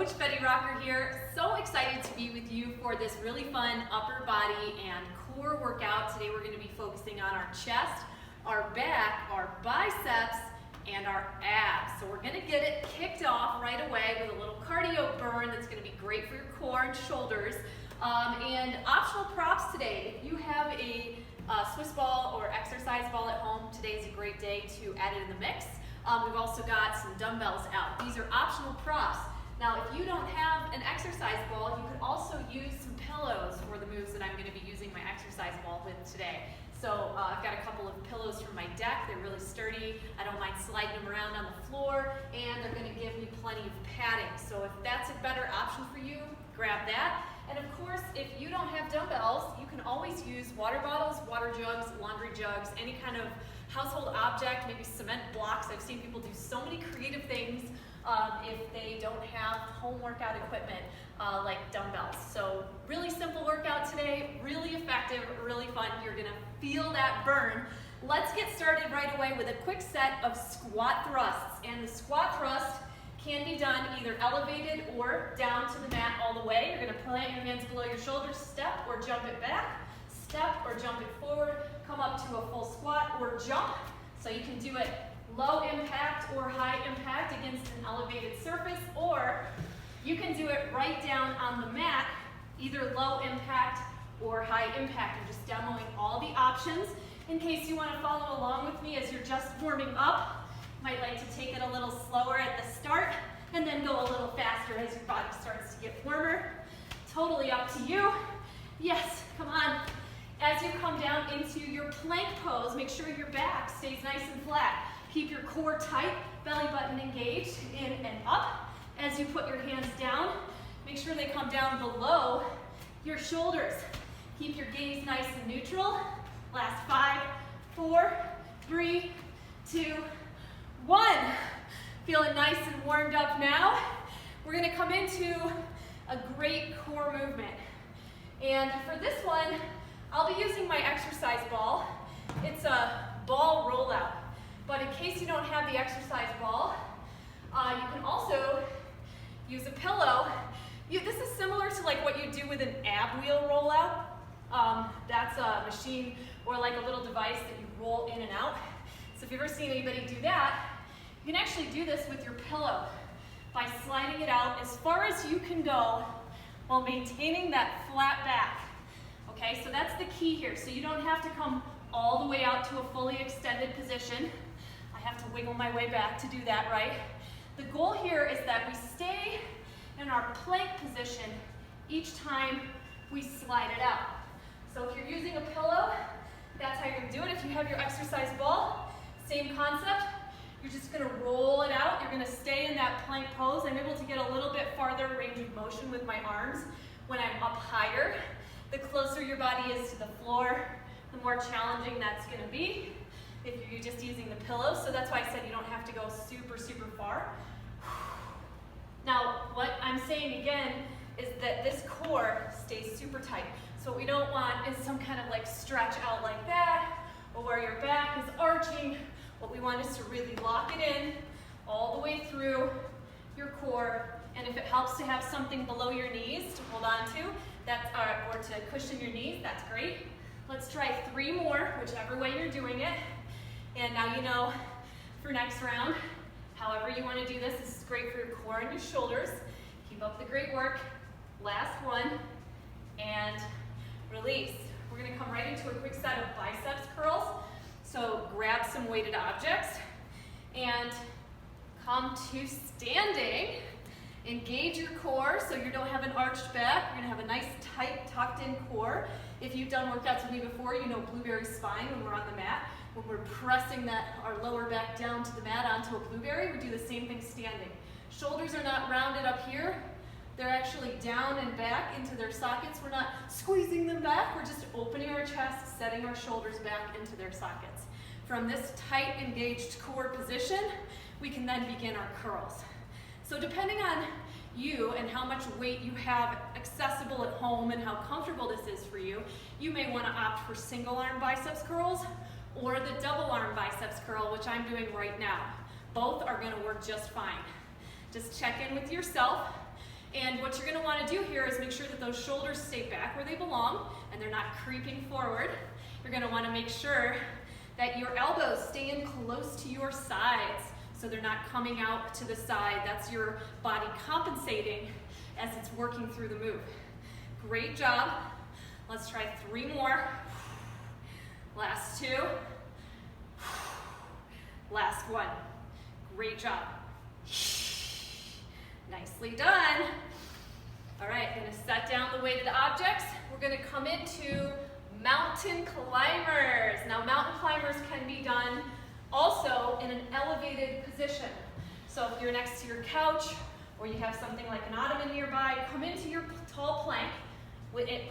Coach Betty Rocker here. So excited to be with you for this really fun upper body and core workout. Today we're going to be focusing on our chest, our back, our biceps, and our abs. So we're going to get it kicked off right away with a little cardio burn that's going to be great for your core and shoulders. And optional props today. If you have a Swiss ball or exercise ball at home, today is a great day to add it in the mix. We've also got some dumbbells out. These are optional props. Now, if you don't have an exercise ball, you could also use some pillows for the moves that I'm going to be using my exercise ball with today. So I've got a couple of pillows from my deck. They're really sturdy. I don't mind sliding them around on the floor, and they're going to give me plenty of padding. So if that's a better option for you, grab that. And of course, if you don't have dumbbells, you can always use water bottles, water jugs, laundry jugs, any kind of household object, maybe cement blocks. I've seen people do so many creative things if they don't have home workout equipment like dumbbells. So really simple workout today, really effective, really fun. You're gonna feel that burn. Let's get started right away with a quick set of squat thrusts. And the squat thrust can be done either elevated or down to the mat all the way. You're gonna plant your hands below your shoulders, step or jump it back, step or jump it forward, come up to a full squat or jump. So you can do it low impact or high impact against an elevated surface, or you can do it right down on the mat, either low impact or high impact. I'm just demoing all the options in case you want to follow along with me as you're just warming up. Might like to take it a little slower at the start and then go a little faster as your body starts to get warmer. Totally up to you. Yes, come on. As you come down into your plank pose, make sure your back stays nice and flat. Keep your core tight, belly button engaged, in and up. As you put your hands down, make sure they come down below your shoulders. Keep your gaze nice and neutral. Last 5, 4, 3, 2, 1. Feeling nice and warmed up now. We're gonna come into a great core movement. And for this one, I'll be using my exercise ball. It's a ball rollout. But in case you don't have the exercise ball, you can also use a pillow. This is similar to like what you do with an ab wheel rollout. That's a machine or like a little device that you roll in and out. So if you've ever seen anybody do that, you can actually do this with your pillow by sliding it out as far as you can go while maintaining that flat back. Okay, so that's the key here. So you don't have to come all the way out to a fully extended position. I have to wiggle my way back to do that, right? The goal here is that we stay in our plank position each time we slide it out. So if you're using a pillow, that's how you're gonna do it. If you have your exercise ball, same concept. You're just gonna roll it out. You're gonna stay in that plank pose. I'm able to get a little bit farther range of motion with my arms when I'm up higher. The closer your body is to the floor, the more challenging that's gonna be if you're just using the pillow. So that's why I said you don't have to go super, super far. Now, what I'm saying again is that this core stays super tight. So what we don't want is some kind of like stretch out like that, or where your back is arching. What we want is to really lock it in all the way through your core. And if it helps to have something below your knees to hold on to, or to cushion your knees, that's great. Let's try 3 more, whichever way you're doing it. And now you know for next round, however you want to do this, this is great for your core and your shoulders. Keep up the great work. Last one, and release. We're going to come right into a quick set of biceps curls. So grab some weighted objects and come to standing. Engage your core so you don't have an arched back. You're going to have a nice, tight, tucked in core. If you've done workouts with me before, you know blueberry spine when we're on the mat. When we're pressing our lower back down to the mat onto a blueberry, we do the same thing standing. Shoulders are not rounded up here. They're actually down and back into their sockets. We're not squeezing them back. We're just opening our chest, setting our shoulders back into their sockets. From this tight, engaged core position, we can then begin our curls. So depending on you and how much weight you have accessible at home and how comfortable this is for you, you may want to opt for single arm biceps curls or the double arm biceps curl, which I'm doing right now. Both are going to work just fine. Just check in with yourself And what you're going to want to do here is make sure that those shoulders stay back where they belong and they're not creeping forward. You're going to want to make sure that your elbows stay in close to your sides so they're not coming out to the side. That's your body compensating as it's working through the move. Great job. Let's try 3 more. Last 2. Last 1. Great job. Nicely done. All right, gonna set down the weighted objects. We're gonna come into mountain climbers. Now, mountain climbers can be done also in an elevated position. So if you're next to your couch or you have something like an ottoman nearby, come into your tall plank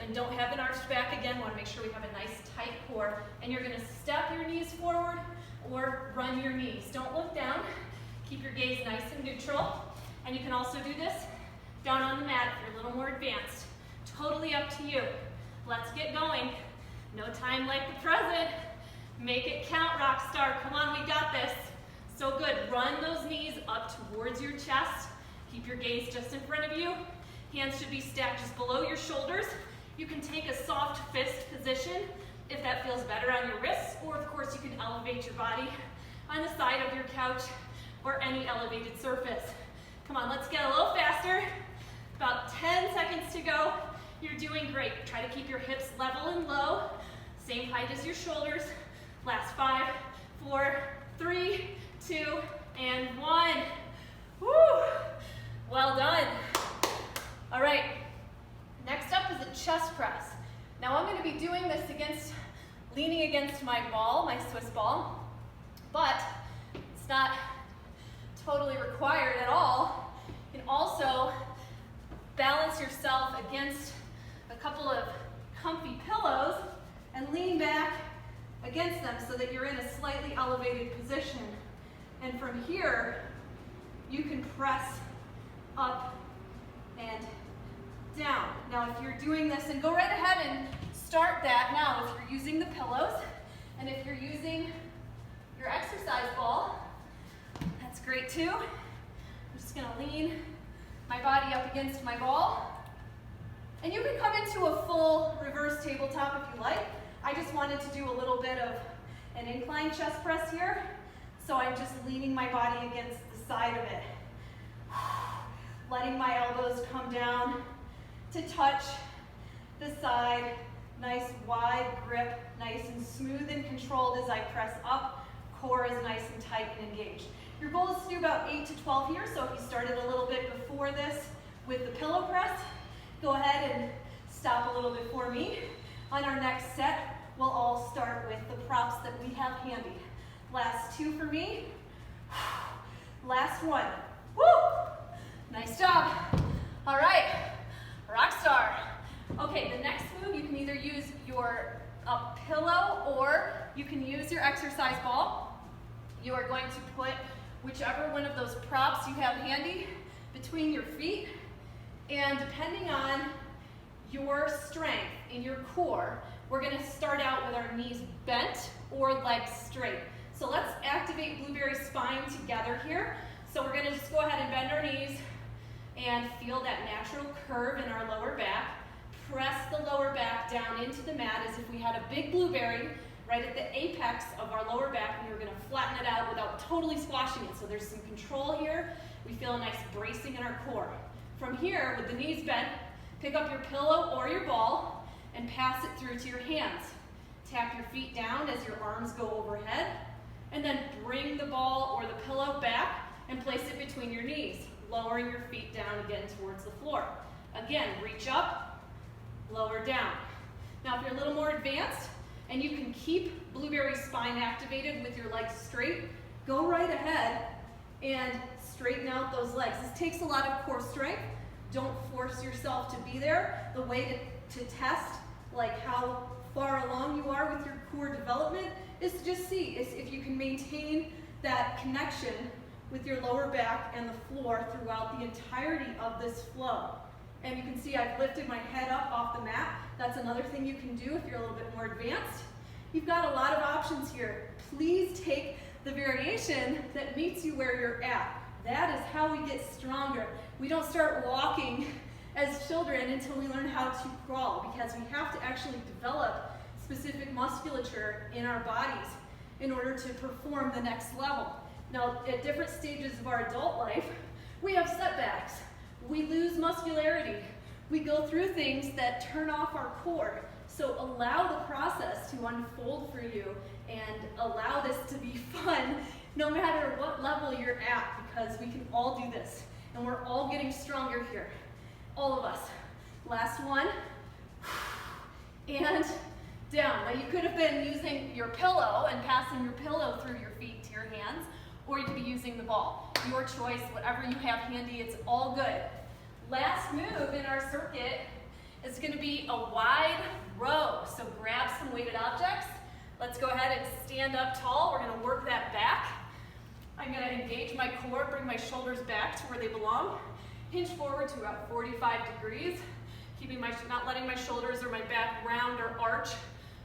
and don't have an arched back again. Want to make sure we have a nice tight core. And you're gonna step your knees forward or run your knees. Don't look down. Keep your gaze nice and neutral. And you can also do this down on the mat if you're a little more advanced. Totally up to you. Let's get going. No time like the present. Make it count, rock star. Come on, we got this. So good. Run those knees up towards your chest. Keep your gaze just in front of you. Hands should be stacked just below your shoulders. You can take a soft fist position if that feels better on your wrists, or of course you can elevate your body on the side of your couch or any elevated surface. Come on, let's get a little faster. About 10 seconds to go. You're doing great. Try to keep your hips level and low. Same height as your shoulders. Last 5, 4, 3, 2, and 1. Woo! Well done. All right, next up is a chest press. Now I'm gonna be doing this leaning against my ball, my Swiss ball, but it's not totally required at all. You can also balance yourself against a couple of comfy pillows and lean back against them so that you're in a slightly elevated position. And from here, you can press up and down. Now, if you're doing this, and go right ahead and start that now if you're using the pillows, and if you're using your exercise ball, that's great too. I'm just gonna lean my body up against my ball. And you can come into a full reverse tabletop if you like. I just wanted to do a little bit of an incline chest press here. So I'm just leaning my body against the side of it. Letting my elbows come down to touch the side. Nice wide grip, nice and smooth and controlled as I press up. Core is nice and tight and engaged. Your goal is to do about 8 to 12 here, so if you started a little bit before this with the pillow press, go ahead and stop a little bit for me. On our next set, we'll all start with the props that we have handy. Last 2 for me. Last 1. Woo! Nice job. All right, rock star. Okay, the next move, you can either use your pillow or you can use your exercise ball. You are going to put whichever one of those props you have handy between your feet, and depending on your strength in your core, we're going to start out with our knees bent or legs straight. So let's activate blueberry spine together here. So we're going to just go ahead and bend our knees and feel that natural curve in our lower back. Press the lower back down into the mat as if we had a big blueberry right at the apex of our lower back, and we're going to flatten it out without totally squashing it. So there's some control here. We feel a nice bracing in our core. From here, with the knees bent, pick up your pillow or your ball and pass it through to your hands. Tap your feet down as your arms go overhead, and then bring the ball or the pillow back and place it between your knees, lowering your feet down again towards the floor. Again, reach up, lower down. Now, if you're a little more advanced and you can keep blueberry spine activated with your legs straight, go right ahead and straighten out those legs. This takes a lot of core strength. Don't force yourself to be there. The way to test like how far along you are with your core development is to just see if you can maintain that connection with your lower back and the floor throughout the entirety of this flow. And you can see I've lifted my head up off the mat. That's another thing you can do if you're a little bit more advanced. You've got a lot of options here. Please take the variation that meets you where you're at. That is how we get stronger. We don't start walking as children until we learn how to crawl, because we have to actually develop specific musculature in our bodies in order to perform the next level. Now, at different stages of our adult life, we have setbacks. We lose muscularity. We go through things that turn off our core. So allow the process to unfold for you and allow this to be fun no matter what level you're at, because we can all do this. And we're all getting stronger here. All of us. Last one. And down. Now you could have been using your pillow and passing your pillow through your feet to your hands, or you could be using the ball. Your choice, whatever you have handy, it's all good. Last move in our circuit is going to be a wide row. So grab some weighted objects. Let's go ahead and stand up tall. We're going to work that back. I'm going to engage my core, bring my shoulders back to where they belong. Hinge forward to about 45 degrees, not letting my shoulders or my back round or arch.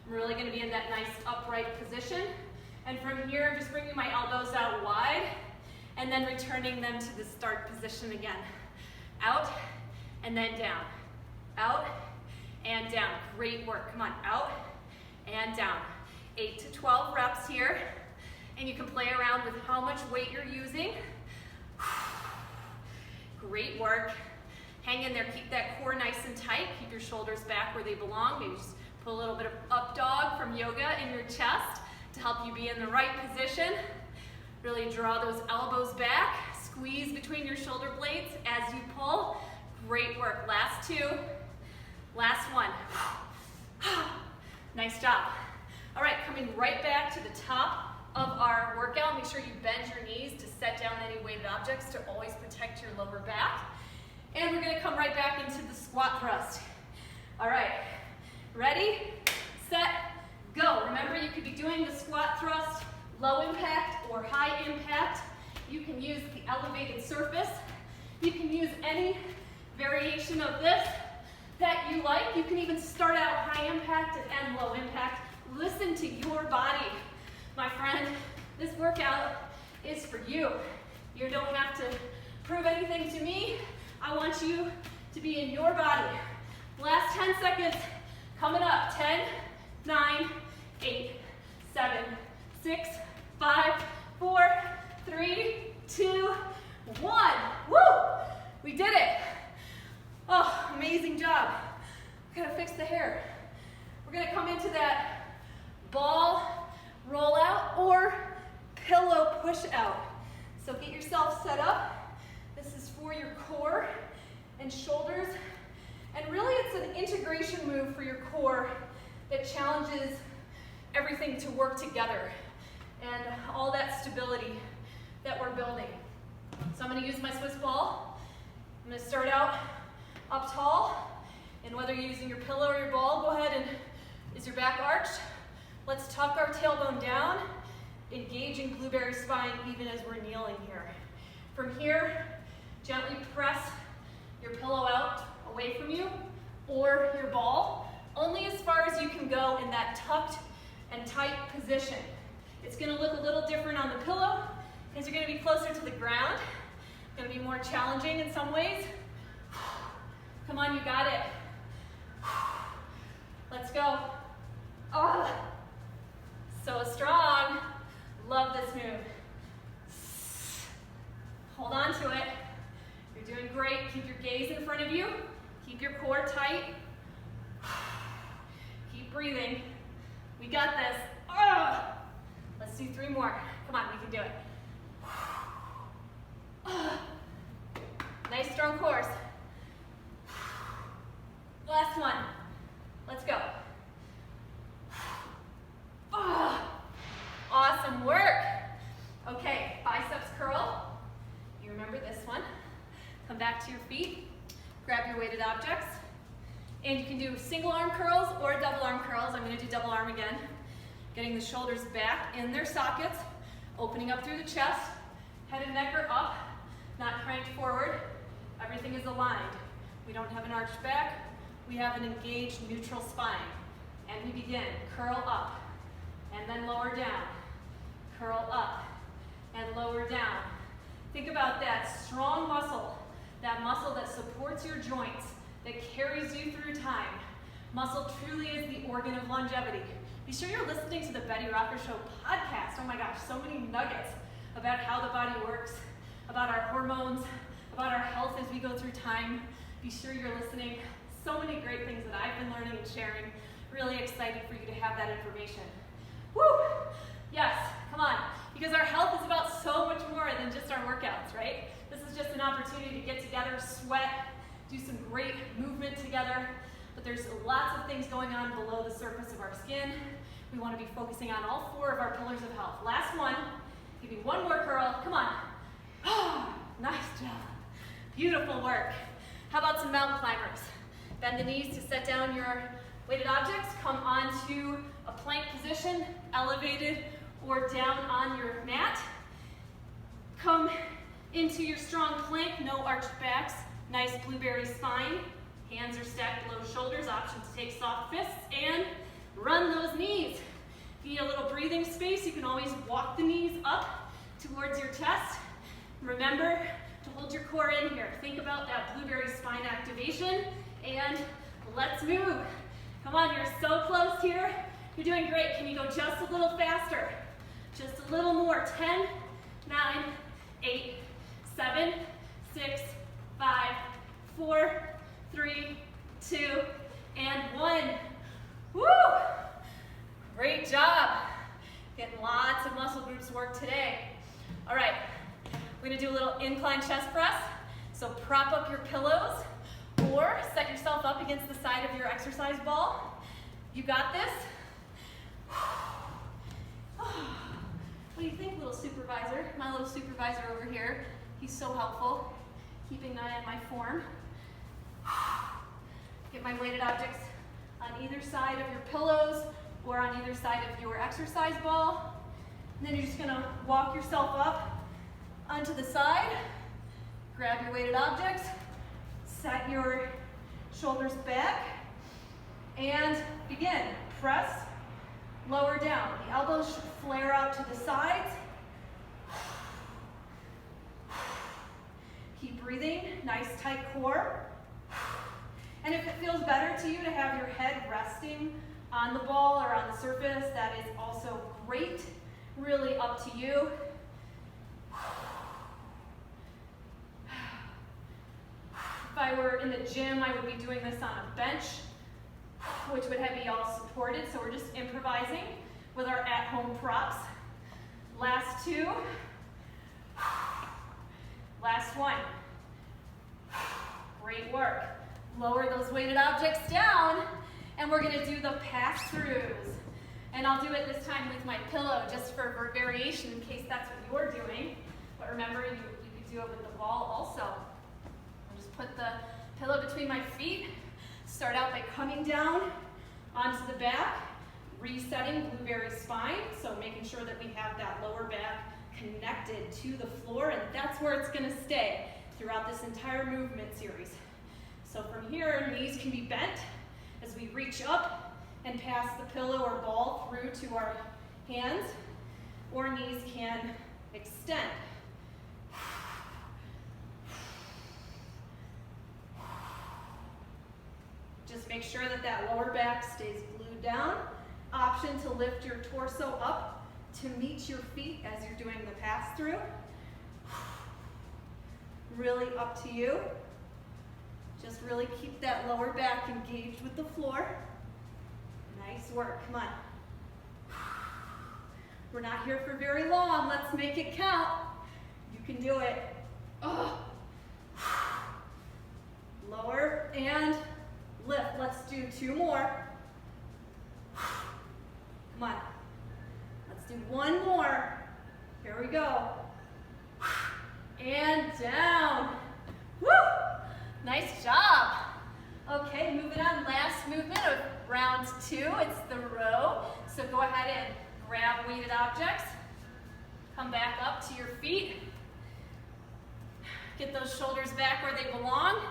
I'm really going to be in that nice upright position. And from here, I'm just bringing my elbows out wide and then returning them to the start position again. Out and then down. Out and down. Great work. Come on. Out and down. 8 to 12 reps here. And you can play around with how much weight you're using. Great work. Hang in there. Keep that core nice and tight. Keep your shoulders back where they belong. Maybe just put a little bit of up dog from yoga in your chest to help you be in the right position. Really draw those elbows back. Squeeze between your shoulder blades as you pull. Great work. Last two. Last one. Nice job. All right, coming right back to the top of our workout. Make sure you bend your knees to set down any weighted objects to always protect your lower back. And we're going to come right back into the squat thrust. All right, ready, set, go. Remember, you could be doing the squat thrust low impact or high impact. You can use the elevated surface. You can use any variation of this that you like. You can even start out high impact and end low impact. Listen to your body. My friend, this workout is for you. You don't have to prove anything to me. I want you to be in your body. Last 10 seconds coming up. 10, 9, 8, 7, 6, 5, 4, 3, 2, 1. Woo! We did it. Oh, amazing job. We gotta fix the hair. We're gonna come into that ball roll out or pillow push out. So get yourself set up. This is for your core and shoulders. And really it's an integration move for your core that challenges everything to work together and all that stability that we're building. So I'm going to use my Swiss ball. I'm going to start out up tall, and whether you're using your pillow or your ball, go ahead and, is your back arched? Let's tuck our tailbone down, engaging blueberry spine even as we're kneeling here. From here, gently press your pillow out away from you or your ball, only as far as you can go in that tucked and tight position. It's going to look a little different on the pillow because you're going to be closer to the ground. It's going to be more challenging in some ways. Come on, you got it. Let's go. Oh, so strong. Love this move. Hold on to it. You're doing great. Keep your gaze in front of you. Keep your core tight. Keep breathing. We got this. Let's do 3 more. Come on, we can do it. Nice strong cores. Last one. Let's go. Awesome work. Okay, biceps curl. You remember this one. Come back to your feet. Grab your weighted objects. And you can do single arm curls or double arm curls. I'm going to do double arm again. Getting the shoulders back in their sockets. Opening up through the chest. Head and neck are up, not cranked forward. Everything is aligned. We don't have an arched back. We have an engaged neutral spine. And we begin. Curl up and then lower down. Curl up and lower down. Think about that strong muscle, that muscle that supports your joints, that carries you through time. Muscle truly is the organ of longevity. Be sure you're listening to the Betty Rocker Show podcast. Oh my gosh, so many nuggets about how the body works, about our hormones, about our health as we go through time. Be sure you're listening. So many great things that I've been learning and sharing. Really excited for you to have that information. Woo! Yes, come on. Because our health is about so much more than just our workouts, right? This is just an opportunity to get together, sweat, do some great movement together. But there's lots of things going on below the surface of our skin. We want to be focusing on all 4 of our pillars of health. Last one. Give me one more curl. Come on. Oh, nice job. Beautiful work. How about some mountain climbers? Bend the knees to set down your weighted objects. Come onto a plank position, elevated or down on your mat. Come into your strong plank, no arched backs, nice blueberry spine. Hands are stacked below shoulders, option to take soft fists, and run those knees. If you need a little breathing space, you can always walk the knees up towards your chest. Remember to hold your core in here. Think about that blueberry spine activation, and let's move. Come on, you're so close here. You're doing great. Can you go just a little faster? Just a little more. 10, 9, 8, 7, 6, 5, 4, 3, 2, and 1. Woo! Great job. Getting lots of muscle groups work today. All right, we're gonna do a little incline chest press. So prop up your pillows or set yourself up against the side of your exercise ball. You got this. What do you think, little supervisor? My little supervisor over here. He's so helpful, keeping an eye on my form. Get my weighted objects on either side of your pillows or on either side of your exercise ball. And then you're just gonna walk yourself up onto the side, grab your weighted objects, set your shoulders back, and begin. Press, lower down. The elbows should flare out to the sides. Keep breathing, nice tight core. And if it feels better to you to have your head resting on the ball or on the surface, that is also great. Really up to you. If I were in the gym, I would be doing this on a bench, which would be all supported. So we're just improvising with our at-home props. Last 2. Last 1. Great work. Lower those weighted objects down, and we're gonna do the pass-throughs. And I'll do it this time with my pillow, just for variation in case that's what you're doing. But remember, you could do it with the ball also. I'll just put the pillow between my feet. Start out by coming down onto the back, resetting blueberry spine, so making sure that we have that lower back connected to the floor, and that's where it's gonna stay throughout this entire movement series. So from here, knees can be bent as we reach up and pass the pillow or ball through to our hands, or knees can extend. Just make sure that that lower back stays glued down. Option to lift your torso up to meet your feet as you're doing the pass-through. Really up to you. Just really keep that lower back engaged with the floor. Nice work, come on. We're not here for very long, let's make it count. You can do it. Oh. Lower and lift. Let's do 2 more. Come on. Let's do 1 more. Here we go. And down. Woo! Nice job. Okay, moving on. Last movement of round 2. It's the row. So go ahead and grab weighted objects. Come back up to your feet. Get those shoulders back where they belong.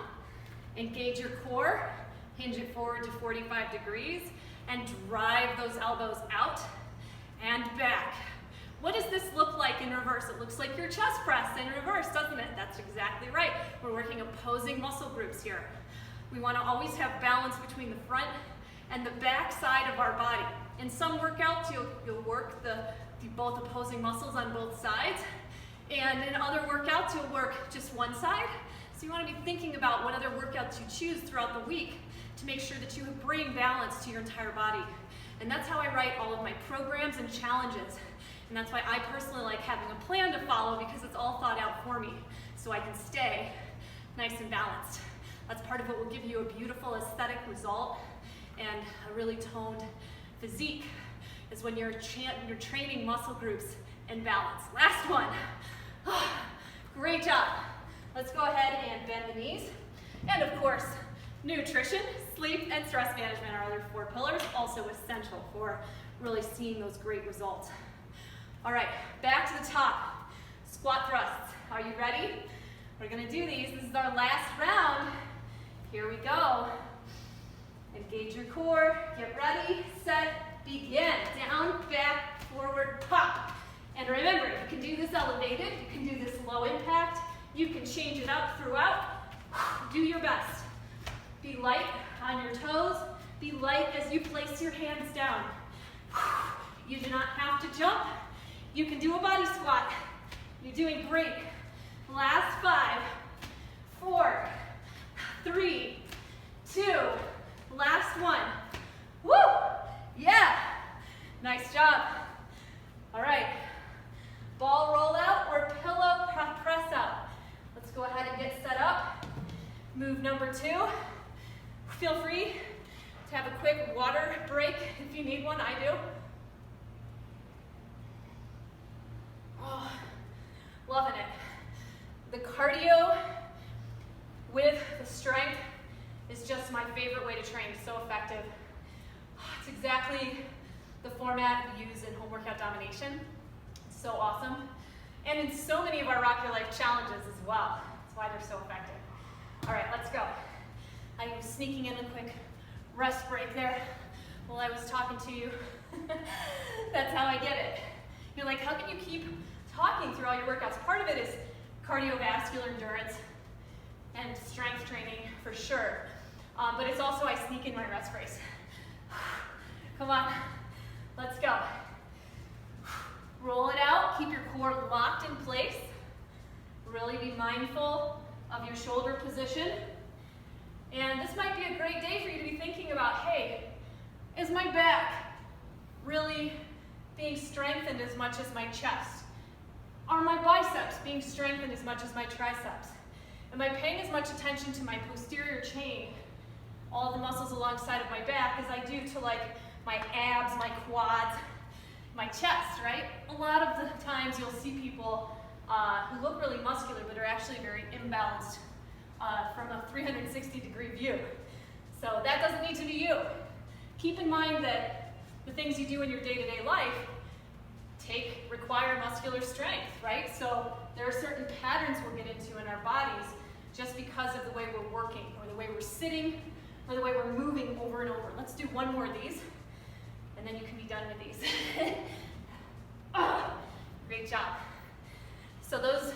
Engage your core. Hinge it forward to 45 degrees and drive those elbows out and back. what does this look like in reverse? It looks like your chest press in reverse, doesn't it? That's exactly right. We're working opposing muscle groups here. We want to always have balance between the front and the back side of our body. In some workouts, you'll work both opposing muscles on both sides. And in other workouts, you'll work just one side. So you want to be thinking about what other workouts you choose throughout the week to make sure that you bring balance to your entire body. And that's how I write all of my programs and challenges. And that's why I personally like having a plan to follow, because it's all thought out for me so I can stay nice and balanced. That's part of what will give you a beautiful aesthetic result and a really toned physique, is when you're training muscle groups in balance. Last one. Great job. Let's go ahead and bend the knees. And of course, nutrition, sleep, and stress management are other 4 pillars, also essential for really seeing those great results. All right, back to the top. Squat thrusts. Are you ready? We're gonna do these. This is our last round. Here we go. Engage your core. Get ready, set, begin. Down, back, forward, pop. And remember, you can do this elevated, you can do this low impact, you can change it up throughout. Do your best. Be light on your toes. Be light as you place your hands down. You do not have to jump. You can do a body squat. You're doing great. Last 5, 4, 3, 2, last one. Woo! Yeah! Nice job. All right. Ball roll out or pillow press out. Let's go ahead and get set up. Move number 2. Feel free to have a quick water break if you need one. I do. Oh, loving it. The cardio with the strength is just my favorite way to train. It's so effective. It's exactly the format we use in home workout domination. It's so awesome. And in so many of our Rock Your Life challenges as well. That's why they're so effective. All right, let's go. I was sneaking in a quick rest break there while I was talking to you. That's how I get it. You're like, how can you keep talking through all your workouts? Part of it is cardiovascular endurance and strength training for sure. But it's also I sneak in my rest breaks. Come on, let's go. Roll it out, keep your core locked in place. Really be mindful of your shoulder position. And this might be a great day for you to be thinking about, hey, is my back really being strengthened as much as my chest? Are my biceps being strengthened as much as my triceps? Am I paying as much attention to my posterior chain, all the muscles alongside of my back, as I do to like my abs, my quads, my chest, right? A lot of the times you'll see people who look really muscular but are actually very imbalanced from a 360-degree view. So that doesn't need to be you. Keep in mind that the things you do in your day-to-day life require muscular strength, right? So there are certain patterns we'll get into in our bodies just because of the way we're working, or the way we're sitting, or the way we're moving over and over. Let's do one more of these, and then you can be done with these. Great job. So those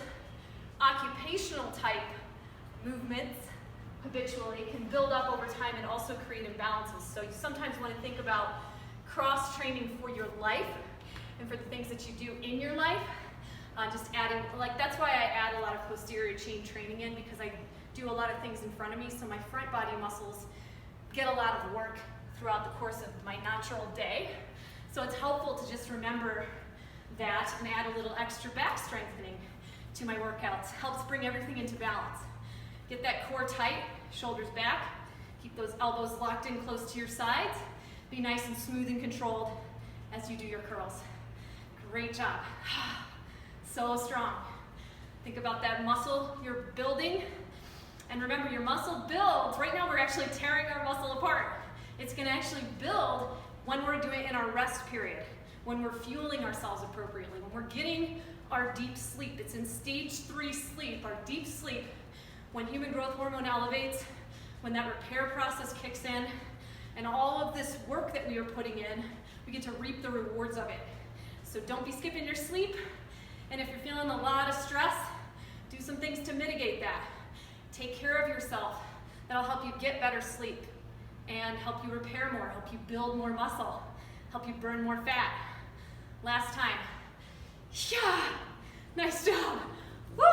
occupational type movements habitually can build up over time and also create imbalances. So you sometimes want to think about cross-training for your life and for the things that you do in your life. Just adding, like that's why I add a lot of posterior chain training in, because I do a lot of things in front of me, so my front body muscles get a lot of work throughout the course of my natural day. So it's helpful to just remember that and add a little extra back strengthening to my workouts. Helps bring everything into balance. Get that core tight, shoulders back. Keep those elbows locked in close to your sides. Be nice and smooth and controlled as you do your curls. Great job. So strong. Think about that muscle you're building. And remember, your muscle builds. Right now we're actually tearing our muscle apart. It's going to actually build when we're doing it in our rest period, when we're fueling ourselves appropriately, when we're getting our deep sleep. It's in stage 3 sleep, our deep sleep, when human growth hormone elevates, when that repair process kicks in, and all of this work that we are putting in, we get to reap the rewards of it. So don't be skipping your sleep. And if you're feeling a lot of stress, do some things to mitigate that. Take care of yourself. That'll help you get better sleep and help you repair more, help you build more muscle, help you burn more fat. Last time. Yeah, nice job. Woo!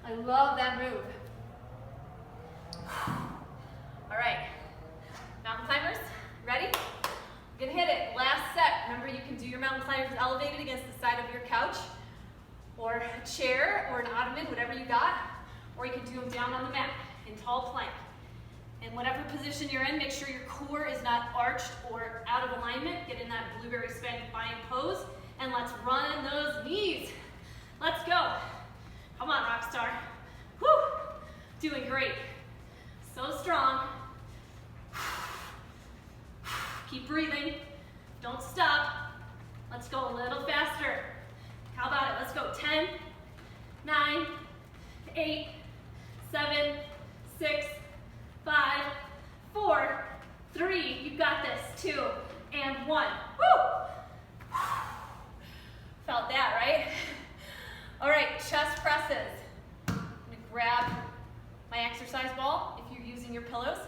I love that move. All right, mountain climbers, ready? We're gonna hit it, last set. Remember, you can do your mountain climbers elevated against the side of your couch, or a chair, or an ottoman, whatever you got, or you can do them down on the mat in tall plank. In whatever position you're in, make sure your core is not arched or out of alignment. Get in that blueberry spine pose, and let's run those knees. Let's go. Come on, rock star. Woo! Doing great. So strong. Keep breathing. Don't stop. Let's go a little faster. How about it? Let's go. 10, 9, 8, 7, 6, 5, 4, 3. You got this. 2, and 1. Woo! Felt that, right? All right, chest presses. I'm gonna grab my exercise ball. If you're using your pillows,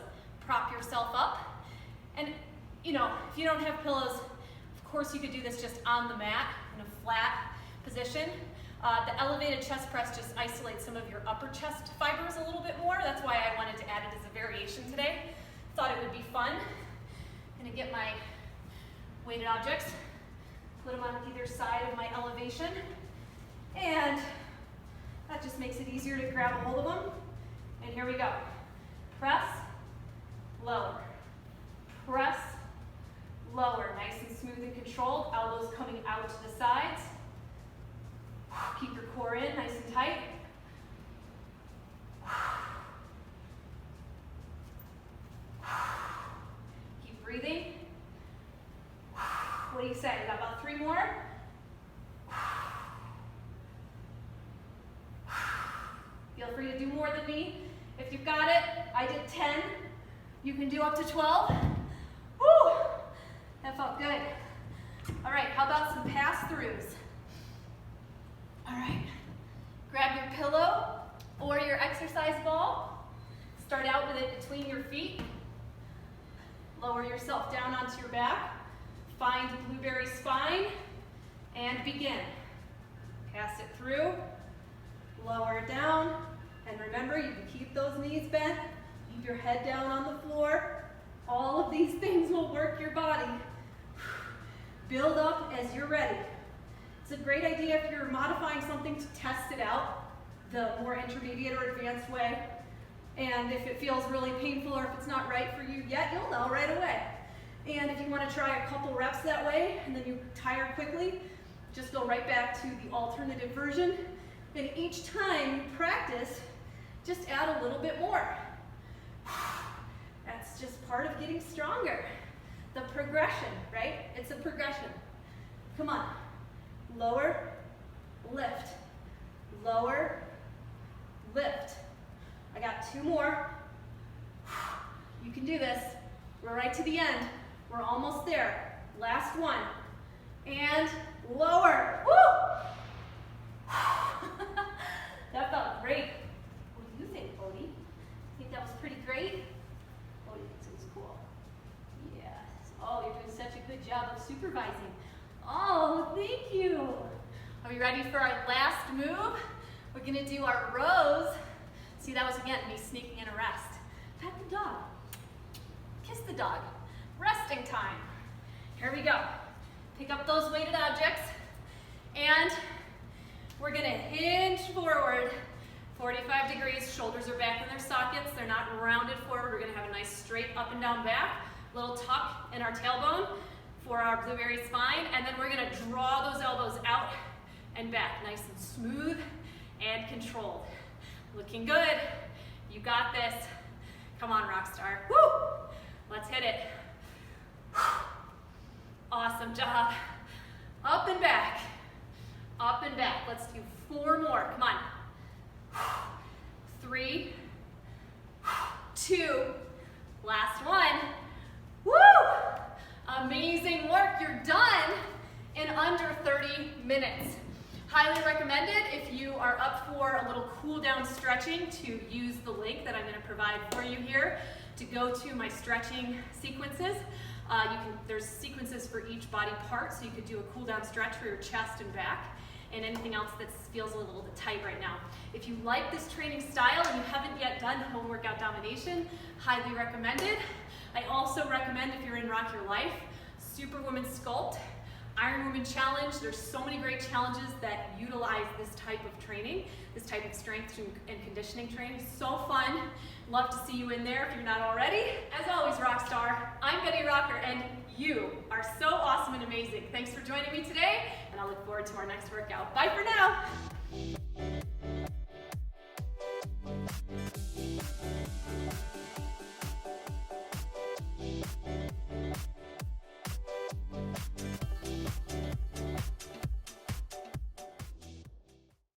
prop yourself up. And you know, if you don't have pillows, of course you could do this just on the mat in a flat position. The elevated chest press just isolates some of your upper chest fibers a little bit more. That's why I wanted to add it as a variation today. Thought it would be fun. I'm gonna get my weighted objects, put them on either side of my elevation, and that just makes it easier to grab a hold of them. And here we go. Press, lower. Press, lower. Nice and smooth and controlled. Elbows coming out to the sides. Keep your core in, nice and tight. Keep breathing. What do you say? We got about 3 more. Feel free to do more than me. If you've got it, I did 10. You can do up to 12. Woo! That felt good. All right, how about some pass-throughs? All right, grab your pillow or your exercise ball. Start out with it between your feet. Lower yourself down onto your back. Find the blueberry spine and begin. Pass it through, lower it down, and remember, you can keep those knees bent, keep your head down on the floor. All of these things will work your body. Build up as you're ready. It's a great idea if you're modifying something to test it out, the more intermediate or advanced way. And if it feels really painful or if it's not right for you yet, you'll know right away. And if you want to try a couple reps that way and then you tire quickly, just go right back to the alternative version. And each time you practice, just add a little bit more. That's just part of getting stronger. The progression, right? It's a progression. Come on. Lower, lift. Lower, lift. I got 2 more. You can do this. We're right to the end. We're almost there. Last one. And lower. Woo! That felt great. What do you think, Bodie? Think that was pretty great? Bodie thinks it was cool. Yes. Oh, you're doing such a good job of supervising. Oh, thank you. Are we ready for our last move? We're gonna do our rows. See, that was again me sneaking in a rest. Pet the dog. Kiss the dog. Resting time. Here we go. Pick up those weighted objects and we're gonna hinge forward 45 degrees. Shoulders are back in their sockets. They're not rounded forward. We're gonna have a nice straight up and down back. Little tuck in our tailbone for our blueberry spine. And then we're gonna draw those elbows out and back. Nice and smooth and controlled. Looking good. You got this. Come on, rock star. Woo! Let's hit it. Awesome job. Up and back. Up and back. Let's do 4 more. Come on. 3, 2, last one. Woo! Amazing work. You're done in under 30 30 minutes. Highly recommended if you are up for a little cool down stretching to use the link that I'm going to provide for you here to go to my stretching sequences. There's sequences for each body part, so you could do a cool down stretch for your chest and back and anything else that feels a little bit tight right now. If you like this training style and you haven't yet done home workout domination, highly recommended. I also recommend, if you're in Rock Your Life, Superwoman Sculpt, Iron Woman Challenge. There's so many great challenges that utilize this type of training, this type of strength and conditioning training. So fun. Love to see you in there if you're not already. As always, Rockstar, I'm Betty Rocker, and you are so awesome and amazing. Thanks for joining me today, and I look forward to our next workout. Bye for now.